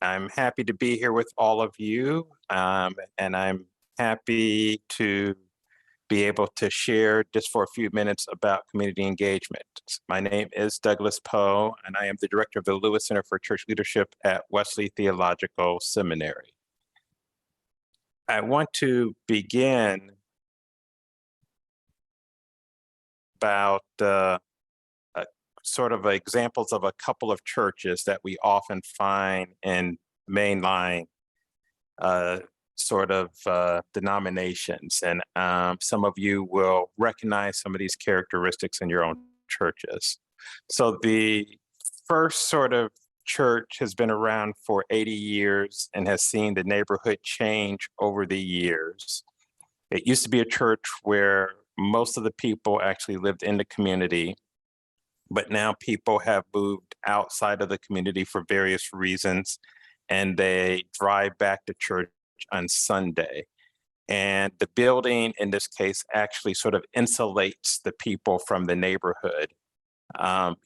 I'm happy to be here with all of you, and I'm happy to be able to share just for a few minutes about community engagement. My name is Douglas Powe, and I am the director of the Lewis Center for Church Leadership at Wesley Theological Seminary. I want to begin about sort of examples of a couple of churches that we often find in mainline denominations. And some of you will recognize some of these characteristics in your own churches. So the first sort of church has been around for 80 years and has seen the neighborhood change over the years. It used to be a church where most of the people actually lived in the community, but now people have moved outside of the community for various reasons, and they drive back to church on Sunday. And the building, in this case, actually sort of insulates the people from the neighborhood.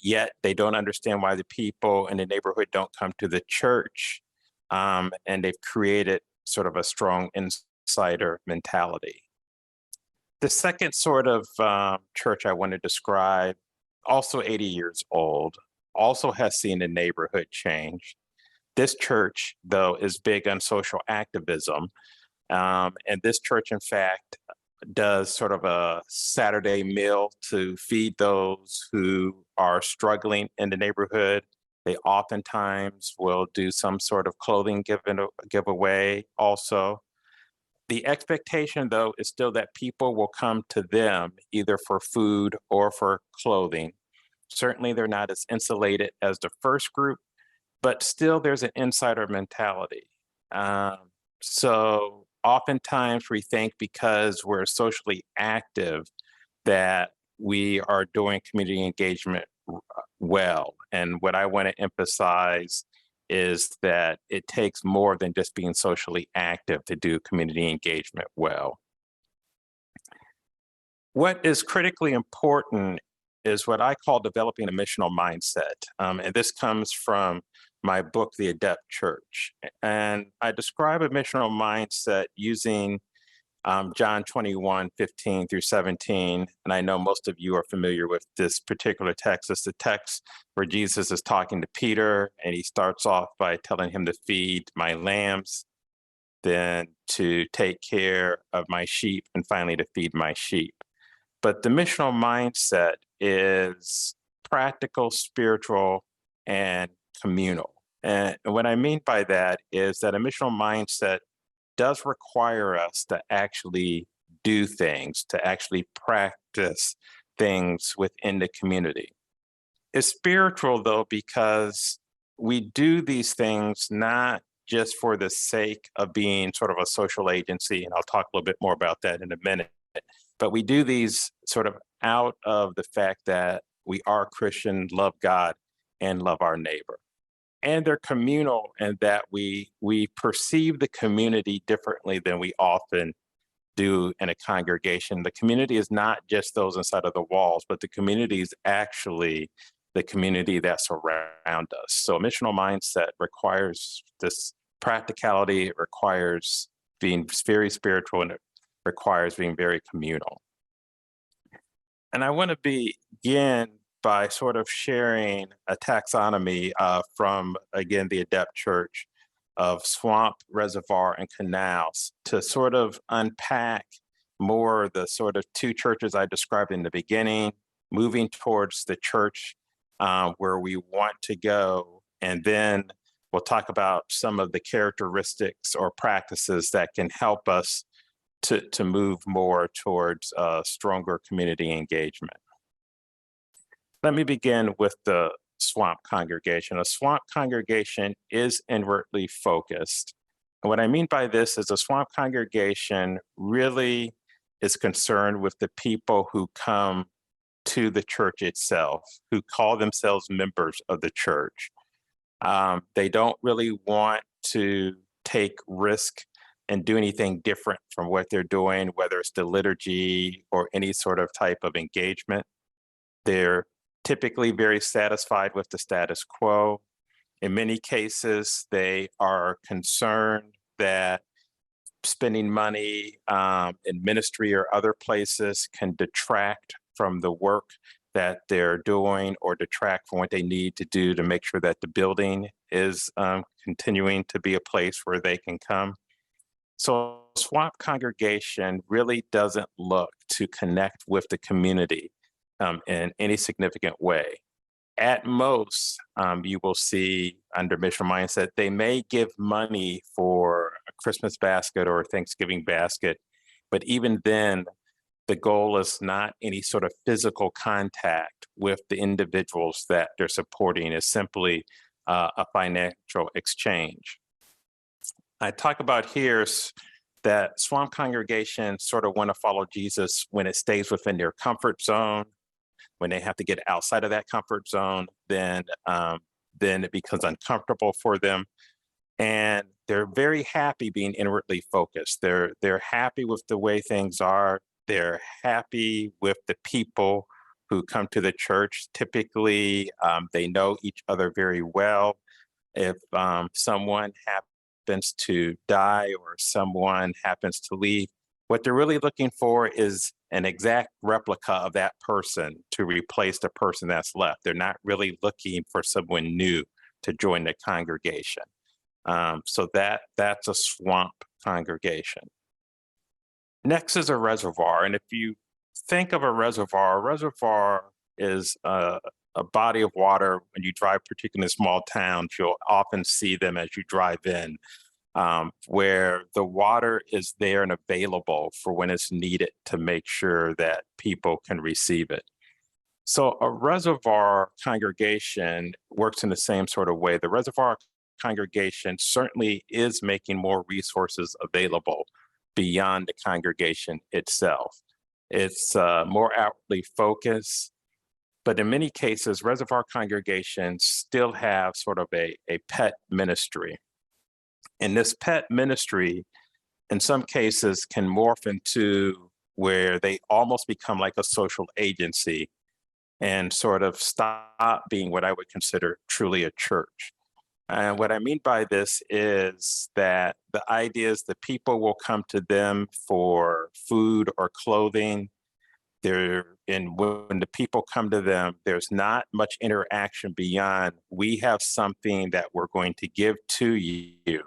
Yet they don't understand why the people in the neighborhood don't come to the church. And they've created sort of a strong insider mentality. The second sort of church I want to describe, also 80 years old, also has seen the neighborhood change. This church, though, is big on social activism. And this church, in fact, does sort of a Saturday meal to feed those who are struggling in the neighborhood. They oftentimes will do some sort of clothing giveaway also. The expectation, though, is still that people will come to them either for food or for clothing. Certainly, they're not as insulated as the first group, but still there's an insider mentality. So oftentimes we think because we're socially active that we are doing community engagement well. And what I want to emphasize is that it takes more than just being socially active to do community engagement well. What is critically important is what I call developing a missional mindset. And this comes from my book, The Adept Church. And I describe a missional mindset using John 21:15 through 17. And I know most of you are familiar with this particular text. It's the text where Jesus is talking to Peter, and he starts off by telling him to feed my lambs, then to take care of my sheep, and finally to feed my sheep. But the missional mindset is practical, spiritual, and communal. And what I mean by that is that a missional mindset does require us to actually do things, to actually practice things within the community. It's spiritual, though, because we do these things not just for the sake of being sort of a social agency, and I'll talk a little bit more about that in a minute, but we do these sort of out of the fact that we are Christian, love God, and love our neighbor. And they're communal in that we perceive the community differently than we often do in a congregation. The community is not just those inside of the walls, but the community is actually the community that's around us. So a missional mindset requires this practicality, it requires being very spiritual, and it requires being very communal. And I want to begin by sort of sharing a taxonomy from, again, the Adept Church of swamp, reservoir, and canals to sort of unpack more the sort of two churches I described in the beginning, moving towards the church where we want to go. And then we'll talk about some of the characteristics or practices that can help us to move more towards stronger community engagement. Let me begin with the swamp congregation. A swamp congregation is inwardly focused. And what I mean by this is a swamp congregation really is concerned with the people who come to the church itself, who call themselves members of the church. They don't really want to take risk and do anything different from what they're doing, whether it's the liturgy or any sort of type of engagement. They're typically very satisfied with the status quo. In many cases, they are concerned that spending money in ministry or other places can detract from the work that they're doing or detract from what they need to do to make sure that the building is continuing to be a place where they can come. So Swamp Congregation really doesn't look to connect with the community in any significant way. At most, you will see under Missional Mindset, they may give money for a Christmas basket or a Thanksgiving basket, but even then, the goal is not any sort of physical contact with the individuals that they're supporting. It's simply a financial exchange. I talk about here that Swamp Congregations sort of want to follow Jesus when it stays within their comfort zone. When they have to get outside of that comfort zone, then it becomes uncomfortable for them. And they're very happy being inwardly focused. They're happy with the way things are. They're happy with the people who come to the church. Typically, they know each other very well. If someone happens to die or someone happens to leave, what they're really looking for is an exact replica of that person to replace the person that's left. They're not really looking for someone new to join the congregation. So that's a swamp congregation. Next is a reservoir. And if you think of a reservoir is a body of water. When you drive, particularly in small towns, you'll often see them as you drive in, where the water is there and available for when it's needed to make sure that people can receive it. So a reservoir congregation works in the same sort of way. The reservoir congregation certainly is making more resources available beyond the congregation itself. It's more outwardly focused, but in many cases, reservoir congregations still have sort of a pet ministry. And this pet ministry, in some cases, can morph into where they almost become like a social agency and sort of stop being what I would consider truly a church. And what I mean by this is that the idea is that people will come to them for food or clothing. And when the people come to them, there's not much interaction beyond, we have something that we're going to give to you,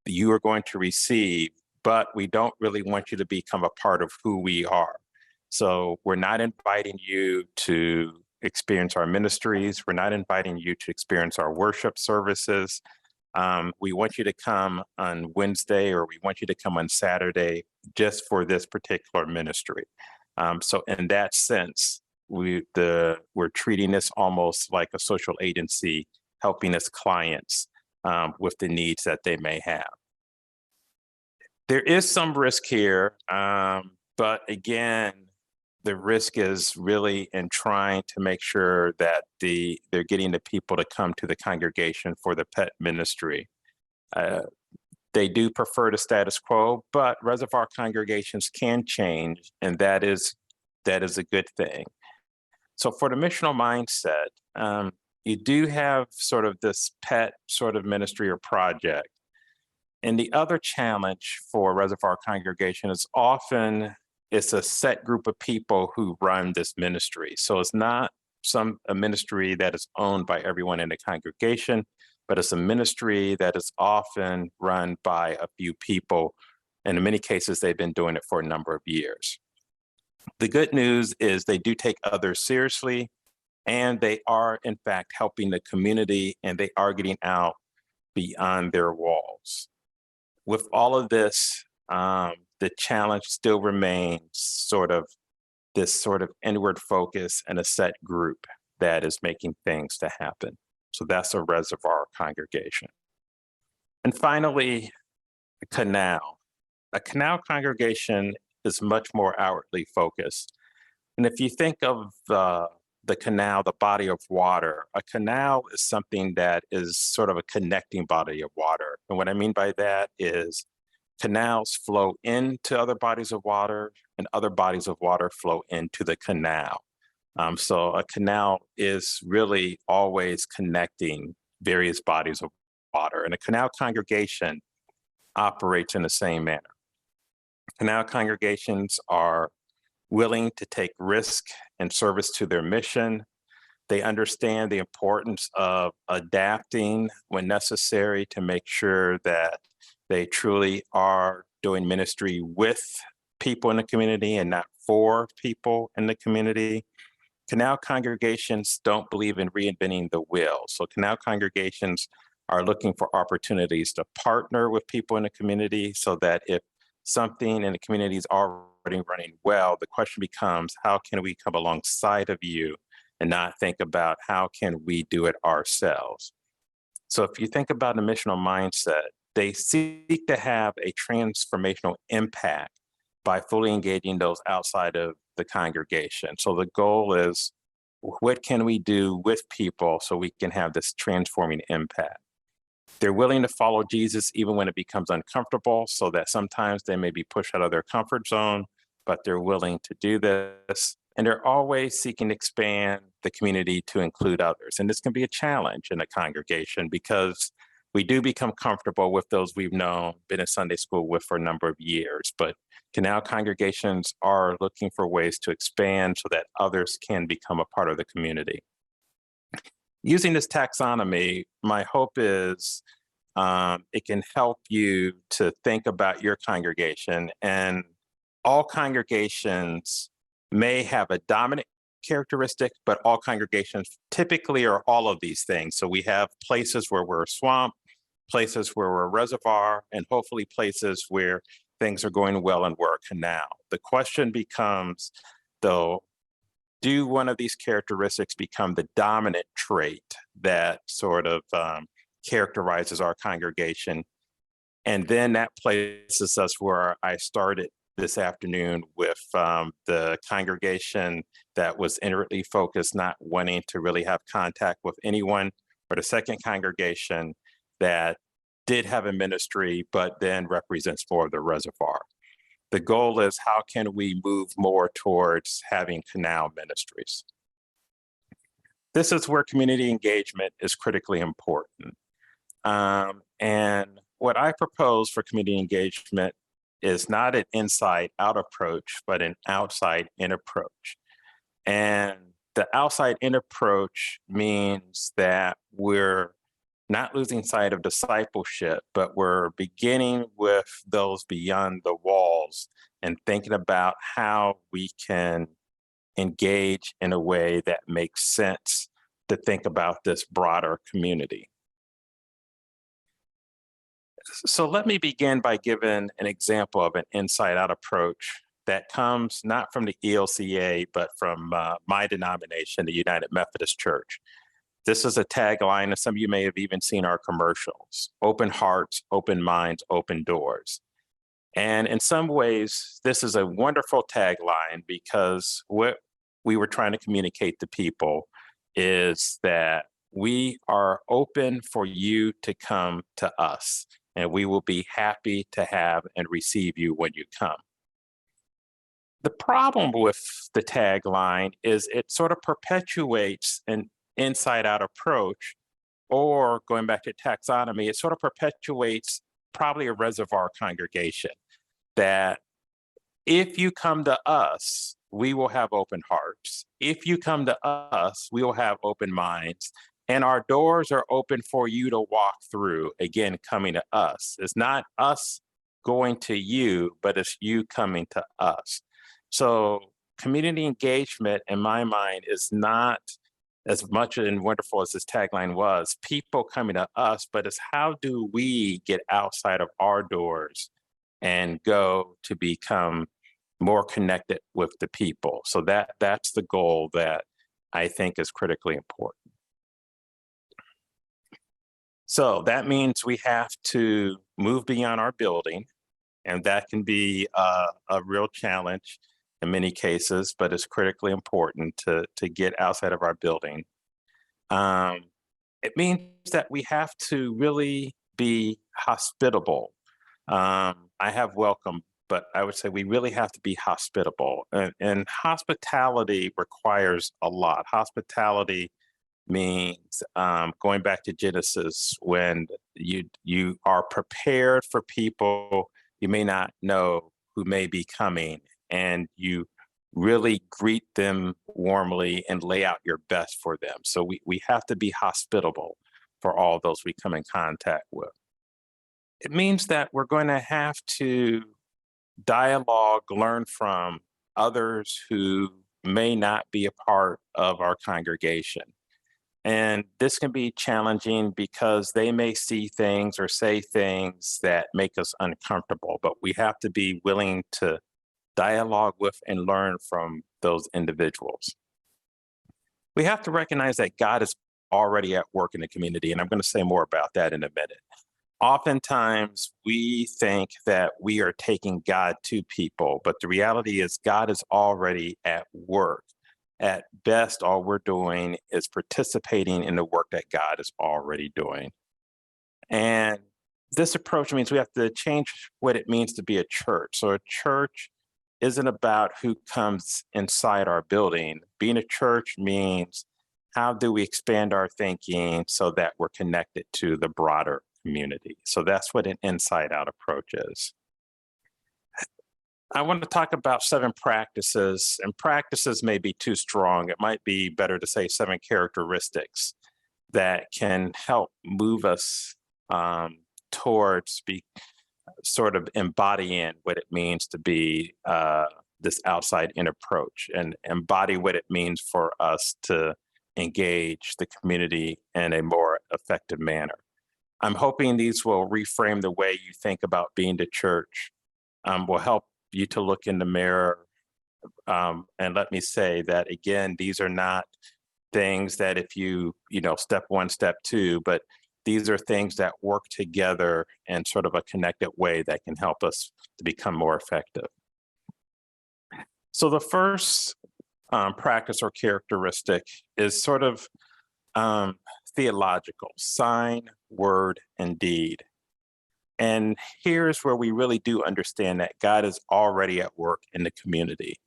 you are going to receive, but we don't really want you to become a part of who we are. So we're not inviting you to experience our ministries. We're not inviting you to experience our worship services. We want you to come on Wednesday, or we want you to come on Saturday just for this particular ministry. So in that sense, we're treating this almost like a social agency, helping its clients with the needs that they may have. There is some risk here, but again, the risk is really in trying to make sure that they're getting the people to come to the congregation for the pet ministry. They do prefer the status quo, but reservoir congregations can change, and that is a good thing. So for the missional mindset, you do have sort of this pet sort of ministry or project. And the other challenge for reservoir congregation is often it's a set group of people who run this ministry. So it's not a ministry that is owned by everyone in the congregation, but it's a ministry that is often run by a few people. And in many cases, they've been doing it for a number of years. The good news is they do take others seriously, and they are, in fact, helping the community, and they are getting out beyond their walls. With all of this, the challenge still remains sort of inward focus and a set group that is making things to happen. So that's a reservoir congregation. And finally, a canal. A canal congregation is much more outwardly focused. And if you think of the canal, the body of water, a canal is something that is sort of a connecting body of water. And what I mean by that is canals flow into other bodies of water, and other bodies of water flow into the canal. So a canal is really always connecting various bodies of water. And a canal congregation operates in the same manner. Canal congregations are willing to take risk in service to their mission. They understand the importance of adapting when necessary to make sure that they truly are doing ministry with people in the community and not for people in the community. Canal congregations don't believe in reinventing the wheel. So canal congregations are looking for opportunities to partner with people in the community so that if something in the community is already running well, the question becomes, how can we come alongside of you and not think about how can we do it ourselves? So if you think about the missional mindset, they seek to have a transformational impact by fully engaging those outside of the congregation. So the goal is, what can we do with people so we can have this transforming impact? They're willing to follow Jesus even when it becomes uncomfortable, so that sometimes they may be pushed out of their comfort zone, but they're willing to do this. And they're always seeking to expand the community to include others. And this can be a challenge in a congregation because we do become comfortable with those we've known, been in Sunday school with for a number of years. But canal congregations are looking for ways to expand so that others can become a part of the community. Using this taxonomy, my hope is it can help you to think about your congregation. And all congregations may have a dominant characteristic, but all congregations typically are all of these things. So we have places where we're a swamp, places where we're a reservoir, and hopefully places where things are going well and we're a canal. The question becomes, though, do one of these characteristics become the dominant trait that sort of characterizes our congregation? And then that places us where I started this afternoon with the congregation that was inwardly focused, not wanting to really have contact with anyone, or the second congregation that did have a ministry, but then represents more of the reservoir. The goal is, how can we move more towards having canal ministries? This is where community engagement is critically important. And what I propose for community engagement is not an inside-out approach, but an outside-in approach. And the outside-in approach means that we're not losing sight of discipleship, but we're beginning with those beyond the walls and thinking about how we can engage in a way that makes sense to think about this broader community. So let me begin by giving an example of an inside-out approach that comes not from the ELCA, but from my denomination, the United Methodist Church. This is a tagline, and some of you may have even seen our commercials: open hearts, open minds, open doors. And in some ways, this is a wonderful tagline because what we were trying to communicate to people is that we are open for you to come to us, and we will be happy to have and receive you when you come. The problem with the tagline is it sort of perpetuates an inside-out approach, or going back to taxonomy, it sort of perpetuates probably a reservoir congregation, that if you come to us, we will have open hearts. If you come to us, we will have open minds, and our doors are open for you to walk through, again, coming to us. It's not us going to you, but it's you coming to us. So community engagement, in my mind, is not as much and wonderful as this tagline was, people coming to us, but it's how do we get outside of our doors and go to become more connected with the people. So that's the goal that I think is critically important. So that means we have to move beyond our building, and that can be a real challenge in many cases, but it's critically important to get outside of our building. It means that we have to really be hospitable. I have welcome, but I would say we really have to be hospitable. And hospitality requires a lot. Hospitality means going back to Genesis, when you are prepared for people you may not know who may be coming, and you really greet them warmly and lay out your best for them. So we have to be hospitable for all those we come in contact with. It means that we're going to have to dialogue, learn from others who may not be a part of our congregation. And this can be challenging because they may see things or say things that make us uncomfortable, but we have to be willing to dialogue with and learn from those individuals. We have to recognize that God is already at work in the community, and I'm going to say more about that in a minute. Oftentimes, we think that we are taking God to people, but the reality is God is already at work. At best, all we're doing is participating in the work that God is already doing. And this approach means we have to change what it means to be a church. So a church isn't about who comes inside our building. Being a church means, how do we expand our thinking so that we're connected to the broader community? So that's what an inside-out approach is. I want to talk about 7 practices, and practices may be too strong. It might be better to say 7 characteristics that can help move us towards sort of embodying what it means to be this outside-in approach, and embody what it means for us to engage the community in a more effective manner. I'm hoping these will reframe the way you think about being the church, will help you to look in the mirror. And let me say that again, these are not things that if you step 1, step 2, but these are things that work together in sort of a connected way that can help us to become more effective. So the first practice or characteristic is sort of theological: sign, word, and deed. And here's where we really do understand that God is already at work in the community.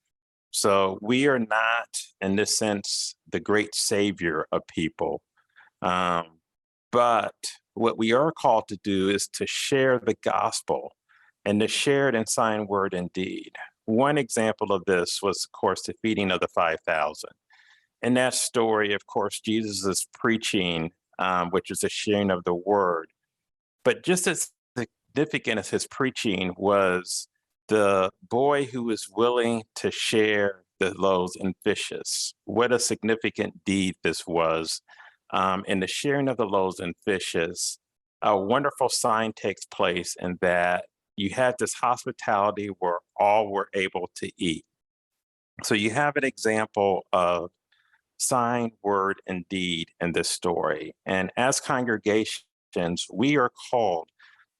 So we are not, in this sense, the great savior of people. But what we are called to do is to share the gospel, and to share it in sign, word, and deed. One example of this was, of course, the feeding of the 5,000. In that story, of course, Jesus is preaching, which is the sharing of the word. But just as significant as his preaching was the boy who was willing to share the loaves and fishes. What a significant deed this was. In the sharing of the loaves and fishes, a wonderful sign takes place in that you have this hospitality where all were able to eat. So you have an example of sign, word, and deed in this story. And as congregations, we are called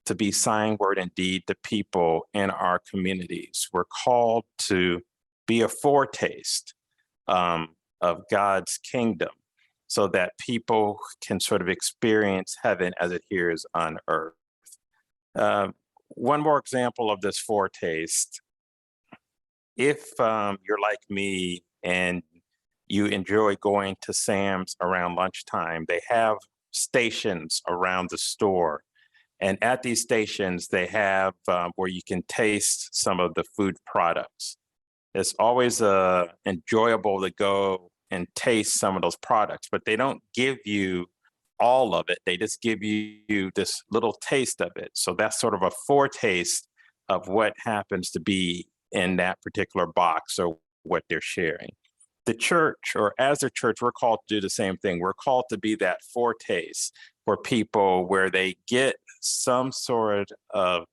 to be sign, word, and deed to people in our communities. We're called to be a foretaste of God's kingdom, so that people can sort of experience heaven as it here is on earth. One more example of this foretaste: if you're like me and you enjoy going to Sam's around lunchtime, they have stations around the store. And at these stations, they have where you can taste some of the food products. It's always enjoyable to go and taste some of those products, but they don't give you all of it. They just give you this little taste of it. So that's sort of a foretaste of what happens to be in that particular box or what they're sharing. The church, or as a church, we're called to do the same thing. We're called to be that foretaste for people where they get some sort of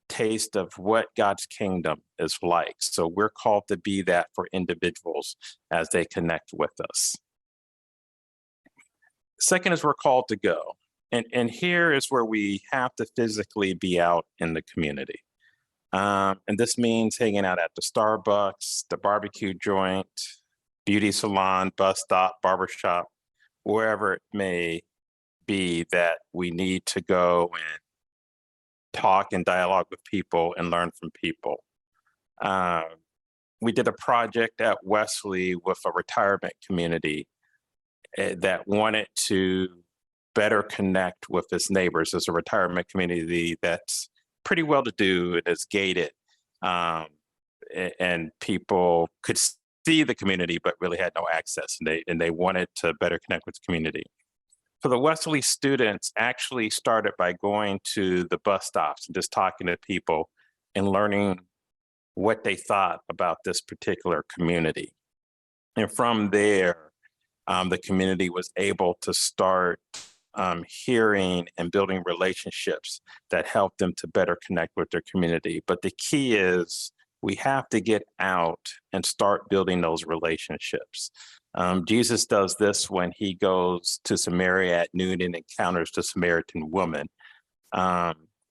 taste of what God's kingdom is like. So we're called to be that for individuals as they connect with us. Second is we're called to go. And here is where we have to physically be out in the community. And this means hanging out at the Starbucks, the barbecue joint, beauty salon, bus stop, barbershop, wherever it may be that we need to go and talk and dialogue with people and learn from people. We did a project at Wesley with a retirement community, that wanted to better connect with its neighbors. It's a retirement community that's pretty well to do. It is gated, and people could see the community but really had no access, and they wanted to better connect with the community. For the Wesley students, actually started by going to the bus stops and just talking to people and learning what they thought about this particular community. And from there, the community was able to start hearing and building relationships that help them to better connect with their community. But the key is we have to get out and start building those relationships. Jesus does this when he goes to Samaria at noon and encounters the Samaritan woman.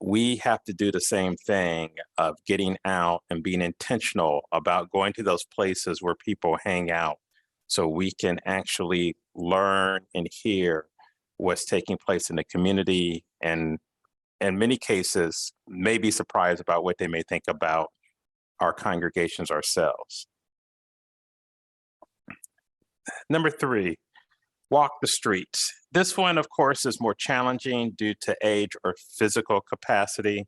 We have to do the same thing of getting out and being intentional about going to those places where people hang out so we can actually learn and hear what's taking place in the community, and in many cases may be surprised about what they may think about our congregations ourselves. Number 3, walk the streets. This one, of course, is more challenging due to age or physical capacity.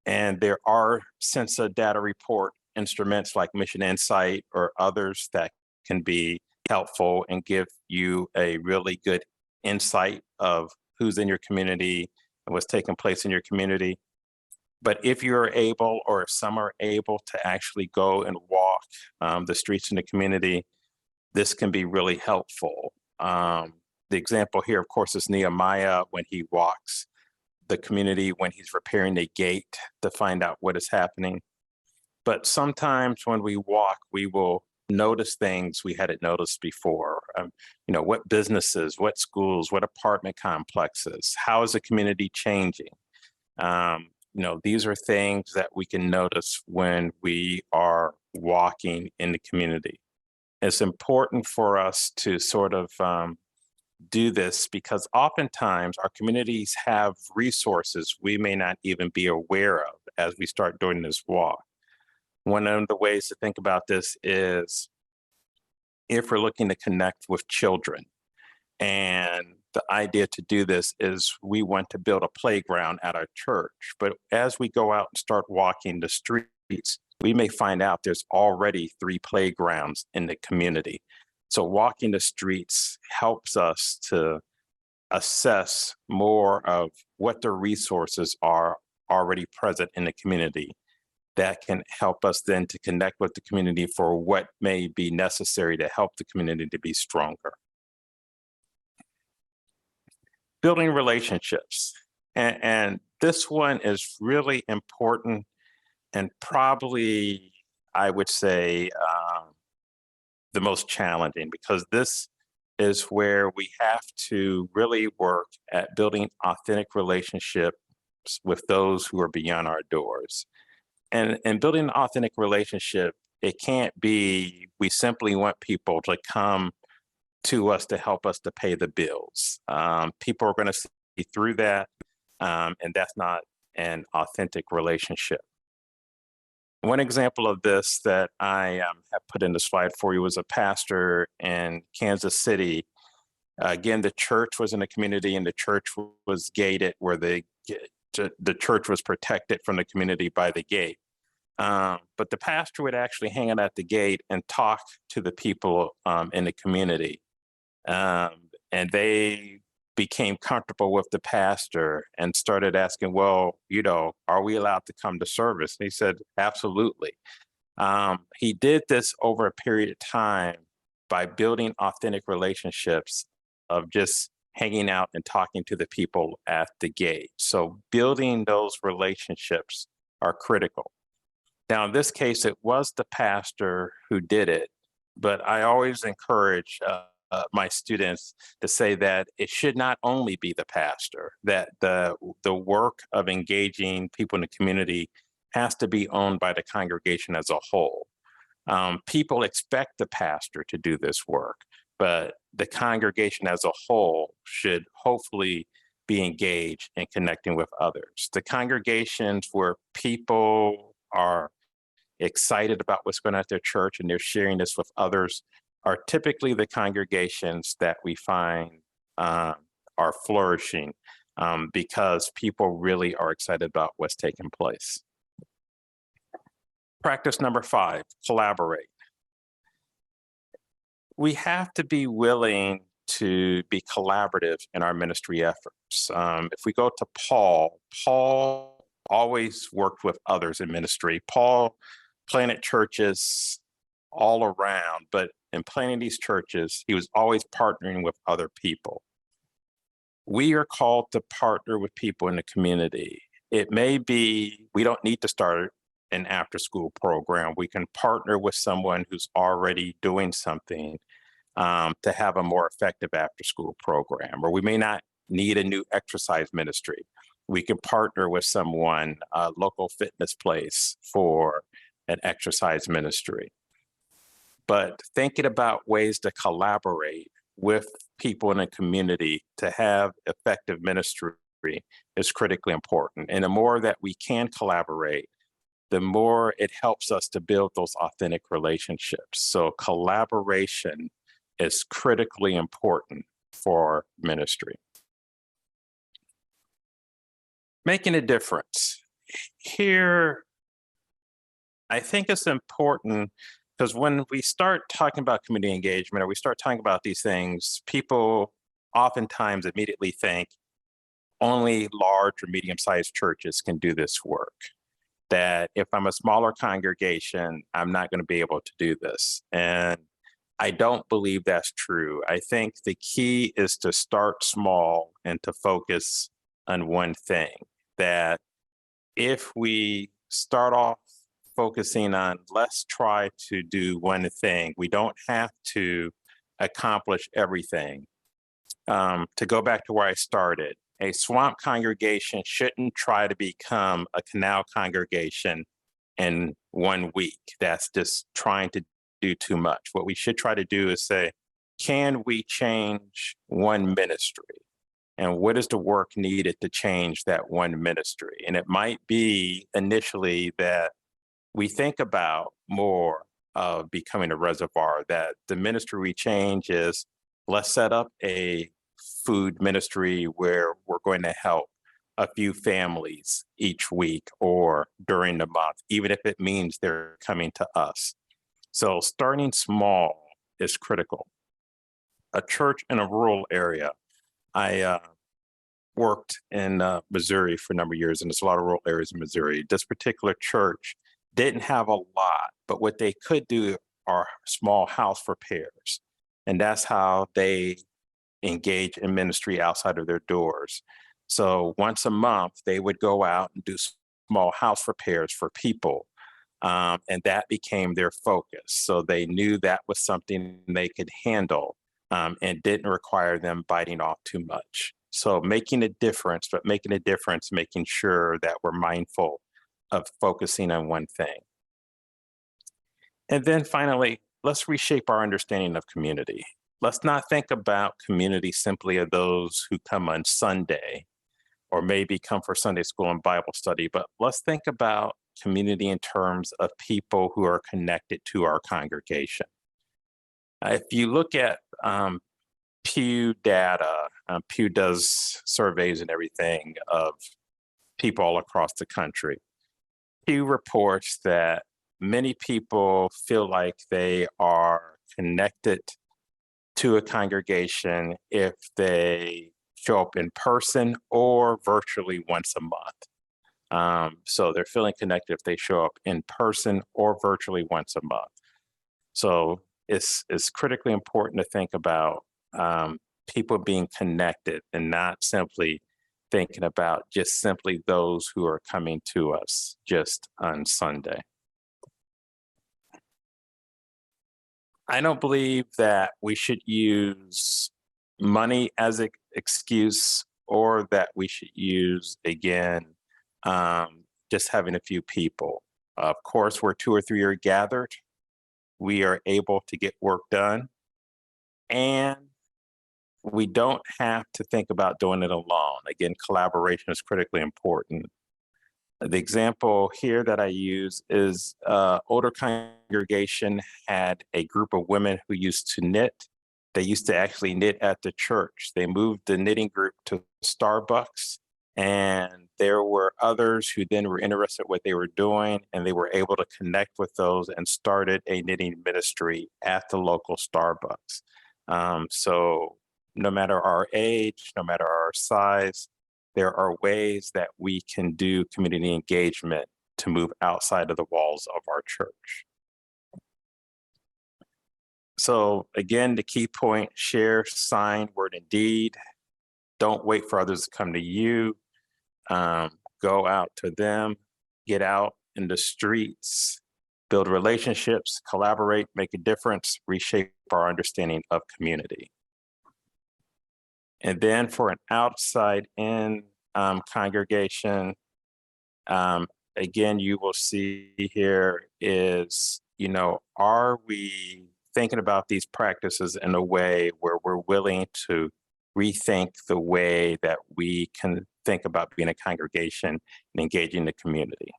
And there are census data report instruments like Mission Insight or others that can be helpful and give you a really good insight of who's in your community and what's taking place in your community. But if you're able, or if some are able to actually go and walk the streets in the community, this can be really helpful. The example here, of course, is Nehemiah when he walks the community, when he's repairing a gate to find out what is happening. But sometimes when we walk, we will notice things we hadn't noticed before. What businesses, what schools, what apartment complexes, how is the community changing? These are things that we can notice when we are walking in the community. It's important for us to sort of do this because oftentimes our communities have resources we may not even be aware of as we start doing this walk. One of the ways to think about this is if we're looking to connect with children, and the idea to do this is we want to build a playground at our church. But as we go out and start walking the streets, we may find out there's already 3 playgrounds in the community. So walking the streets helps us to assess more of what the resources are already present in the community that can help us then to connect with the community for what may be necessary to help the community to be stronger. Building relationships. And this one is really important and probably, I would say, the most challenging, because this is where we have to really work at building authentic relationships with those who are beyond our doors. And building an authentic relationship, it can't be we simply want people to come to us to help us to pay the bills. People are going to see through that, and that's not an authentic relationship. One example of this that I have put in the slide for you was a pastor in Kansas City. Again, the church was in a community and the church was gated where the church was protected from the community by the gate. But the pastor would actually hang out at the gate and talk to the people in the community. And they became comfortable with the pastor and started asking, well, are we allowed to come to service? And he said, absolutely. He did this over a period of time by building authentic relationships of just hanging out and talking to the people at the gate. So building those relationships are critical. Now, in this case, it was the pastor who did it, but I always encourage my students to say that it should not only be the pastor, that the work of engaging people in the community has to be owned by the congregation as a whole. People expect the pastor to do this work, but the congregation as a whole should hopefully be engaged in connecting with others. The congregations where people are excited about what's going on at their church and they're sharing this with others are typically the congregations that we find are flourishing because people really are excited about what's taking place. Practice number 5, collaborate. We have to be willing to be collaborative in our ministry efforts. If we go to Paul always worked with others in ministry. Paul planted churches all around, but in planting these churches, he was always partnering with other people. We are called to partner with people in the community. It may be, we don't need to start an after-school program. We can partner with someone who's already doing something to have a more effective after-school program, or we may not need a new exercise ministry. We can partner with someone, a local fitness place, for an exercise ministry. But thinking about ways to collaborate with people in a community to have effective ministry is critically important. And the more that we can collaborate, the more it helps us to build those authentic relationships. So collaboration is critically important for ministry. Making a difference. Here, I think it's important because when we start talking about community engagement or we start talking about these things, people oftentimes immediately think only large or medium-sized churches can do this work. That if I'm a smaller congregation, I'm not going to be able to do this. And I don't believe that's true. I think the key is to start small and to focus on one thing. That if we start off focusing on, let's try to do one thing, we don't have to accomplish everything. To go back to where I started, a swamp congregation shouldn't try to become a canal congregation in 1 week. That's just trying to do too much. What we should try to do is say, can we change one ministry? And what is the work needed to change that one ministry? And it might be initially that we think about more of becoming a reservoir, that the ministry we change is, let's set up a food ministry where we're going to help a few families each week or during the month, even if it means they're coming to us. So starting small is critical. A church in a rural area. I worked in Missouri for a number of years, and there's a lot of rural areas in Missouri. This particular church didn't have a lot, but what they could do are small house repairs. And that's how they engage in ministry outside of their doors. So once a month, they would go out and do small house repairs for people. And that became their focus. So they knew that was something they could handle and didn't require them biting off too much. So making a difference, but making a difference, making sure that we're mindful of focusing on one thing. And then finally, let's reshape our understanding of community. Let's not think about community simply of those who come on Sunday or maybe come for Sunday school and Bible study, but let's think about community in terms of people who are connected to our congregation. If you look at Pew data, Pew does surveys and everything of people all across the country. Pew reports that many people feel like they are connected to a congregation if they show up in person or virtually once a month. So they're feeling connected if they show up in person or virtually once a month. So it's critically important to think about people being connected and not simply thinking about just simply those who are coming to us just on Sunday. I don't believe that we should use money as an excuse or that we should use, again, just having a few people. Of course, where 2 or 3 are gathered, we are able to get work done. And we don't have to think about doing it alone. Again, collaboration is critically important. The example here that I use is older congregation had a group of women who used to knit. They used to actually knit at the church. They moved the knitting group to Starbucks, and there were others who then were interested in what they were doing, and they were able to connect with those and started a knitting ministry at the local Starbucks. So no matter our age, no matter our size, there are ways that we can do community engagement to move outside of the walls of our church. So again, the key point: share, sign, word, and deed. Don't wait for others to come to you. Go out to them, get out in the streets, build relationships, collaborate, make a difference, reshape our understanding of community. And then for an outside in congregation, again, you will see here is, are we thinking about these practices in a way where we're willing to rethink the way that we can think about being a congregation and engaging the community?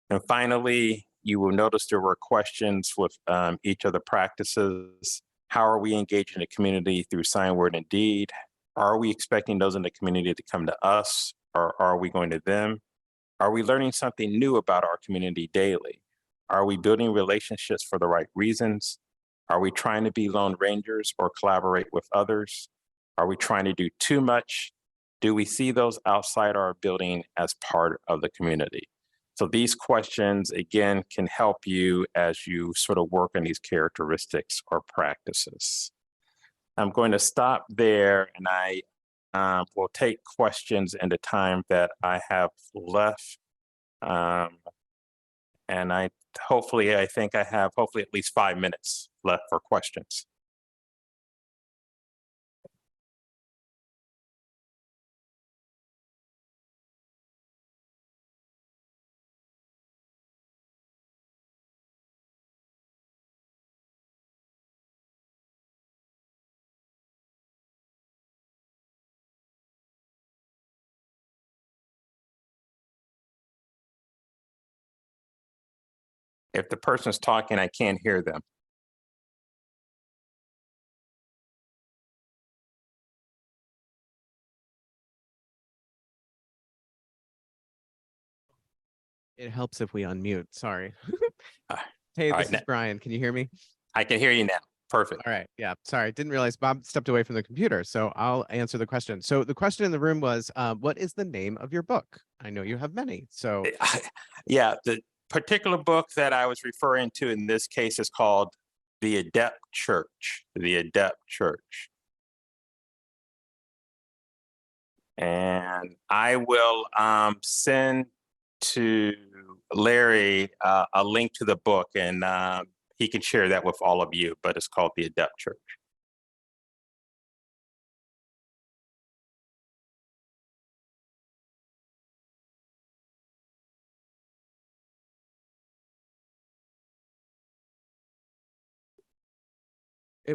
And finally, you will notice there were questions with each of the practices. How are we engaging the community through sign, word, and deed? Are we expecting those in the community to come to us, or are we going to them? Are we learning something new about our community daily? Are we building relationships for the right reasons? Are we trying to be lone rangers or collaborate with others? Are we trying to do too much? Do we see those outside our building as part of the community? So these questions, again, can help you as you sort of work on these characteristics or practices. I'm going to stop there, and I will take questions in the time that I have left. And I think I have hopefully at least 5 minutes left for questions. If the person's talking, I can't hear them. It helps if we unmute. Sorry. Uh, Hey, all this right, is Brian. Can you hear me? I can hear you now. Perfect. All right. Yeah. Sorry. Didn't realize Bob stepped away from the computer. So I'll answer the question. So the question in the room was, what is the name of your book? I know you have many. So Yeah, the particular book that I was referring to in this case is called The Adept Church. The Adept Church. And I will send to Larry a link to the book, and he can share that with all of you, but it's called The Adept Church.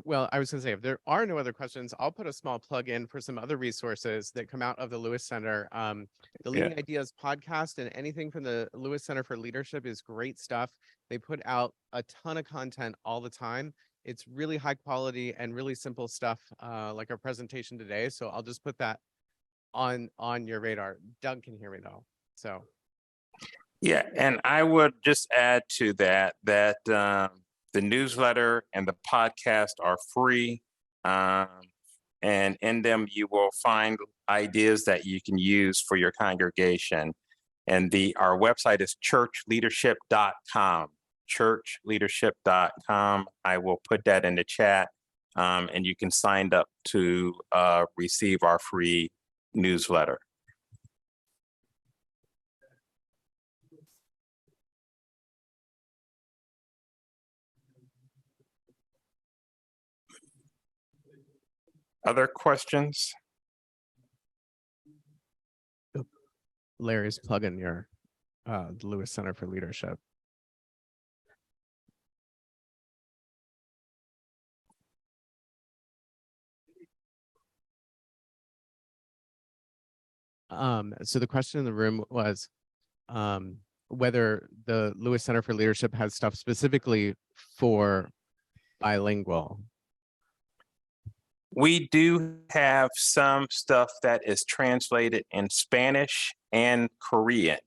well, I was going to say, if there are no other questions, I'll put a small plug in for some other resources that come out of the Lewis Center. The Leading Ideas podcast and anything from the Lewis Center for Leadership is great stuff. They put out a ton of content all the time. It's really high quality and really simple stuff, like our presentation today. So I'll just put that on your radar. Doug can hear me though. So Yeah, and I would just add to that the newsletter and the podcast are free, and in them you will find ideas that you can use for your congregation. And our website is churchleadership.com. Churchleadership.com. I will put that in the chat, and you can sign up to receive our free newsletter. Other questions? Larry's plugging your the Lewis Center for Leadership. So the question in the room was, whether the Lewis Center for Leadership has stuff specifically for bilingual. We do have some stuff that is translated in Spanish and Korean.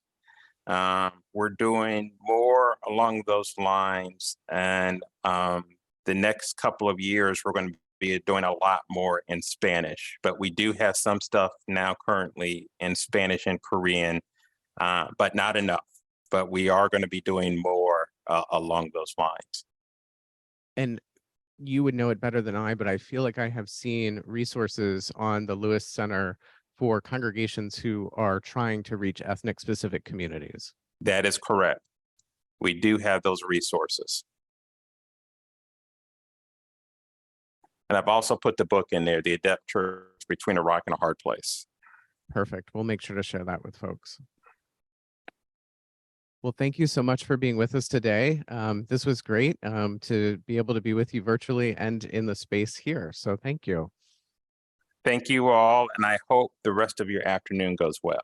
We're doing more along those lines, and the next couple of years, we're going to be doing a lot more in Spanish, but we do have some stuff now currently in Spanish and Korean, but not enough. But we are going to be doing more along those lines. And you would know it better than I, but I feel like I have seen resources on the Lewis Center for congregations who are trying to reach ethnic specific communities. That is correct. We do have those resources. And I've also put the book in there, The Adept Church, Between a Rock and a Hard Place. Perfect. We'll make sure to share that with folks. Well, thank you so much for being with us today. This was great to be able to be with you virtually and in the space here. So thank you. Thank you all, and I hope the rest of your afternoon goes well.